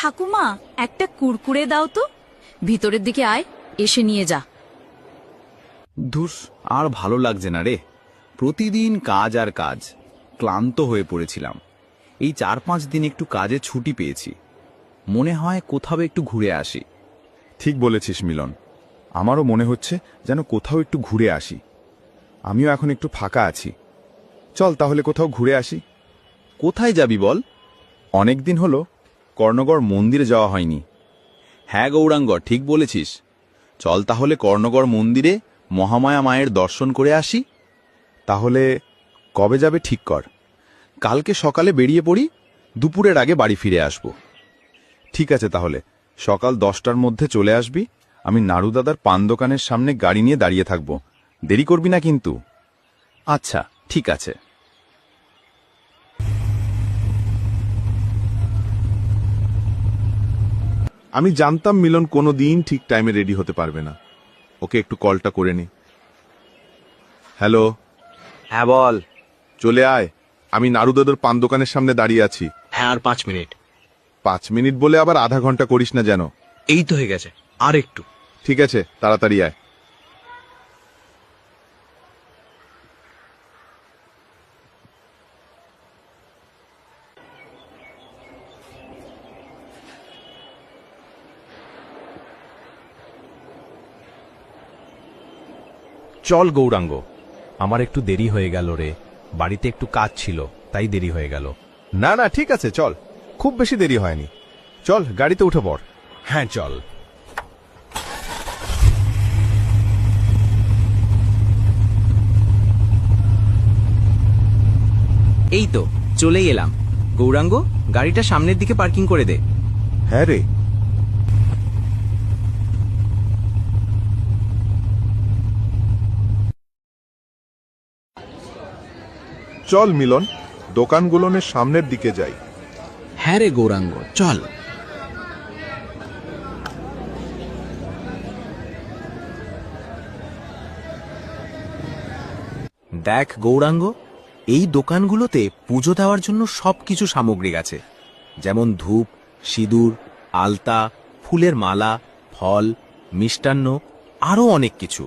ঠাকুমা, একটা কুরকুরে দাও তো। ভিতরের দিকে আয়, এসে নিয়ে যা। ধুস, আর ভালো লাগছে না রে। প্রতিদিন কাজ আর কাজ, ক্লান্ত হয়ে পড়েছিলাম। এই 4-5 দিন একটু কাজে ছুটি পেয়েছি, মনে হয় কোথাও একটু ঘুরে আসি। ঠিক বলেছিস মিলন, আমারও মনে হচ্ছে যেন কোথাও একটু ঘুরে আসি। আমিও এখন একটু ফাঁকা আছি, চল তাহলে কোথাও ঘুরে আসি। কোথায় যাবি বল? অনেক দিন হলো কর্ণগড় মন্দিরে যাওয়া হয়নি। হ্যাঁ গৌরাঙ্গ, ঠিক বলেছিস। চল তাহলে কর্ণগড় মন্দিরে মহামায়া মায়ের দর্শন করে আসি। তাহলে কবে যাবে ঠিক কর। কালকে সকালে বেরিয়ে পড়ি, দুপুরের আগে বাড়ি ফিরে আসব। ঠিক আছে, তাহলে সকাল 10টার মধ্যে চলে আসবি। আমি নাড়ু দাদার পান দোকানের সামনে গাড়ি নিয়ে দাঁড়িয়ে থাকব, দেরি করবি না কিন্তু। আচ্ছা, ঠিক আছে। আমি জানতাম মিলন কোনো দিন ঠিক টাইমে রেডি হতে পারবে না। ওকে একটু কলটা করে নি। হ্যালো। হ্যাঁ বল। চলে আয়, আমি নাড়ু দাদার পান দোকানের সামনে দাঁড়িয়ে আছি। হ্যাঁ, আর 5 মিনিট। 5 মিনিট বলে আবার আধা ঘন্টা করিস না যেন। এই তো হয়ে গেছে, আর একটু। ঠিক আছে, তাড়াতাড়ি আয়। চল গৌরাঙ্গ, আমার একটু দেরি হয়ে গেল রে। বাড়িতে একটু কাজ ছিল, তাই দেরি হয়ে গেল। না না, ঠিক আছে, চল, খুব বেশি দেরি হয়নি। চল গাড়িতে উঠে পড়। হ্যাঁ চল। এই তো চলেই এলাম। গৌরাঙ্গ, গাড়িটা সামনের দিকে পার্কিং করে দে। হ্যাঁ রে। চল মিলন, দোকানগুলোনের সামনের দিকে যাই। হ্যাঁ রে গৌরাঙ্গ, চল। দেখ গৌরাঙ্গ, এই দোকানগুলোতে পুজো দেওয়ার জন্য সবকিছু সামগ্রী আছে, যেমন ধূপ, সিঁদুর, আলতা, ফুলের মালা, ফল, মিষ্টান্ন, আরও অনেক কিছু।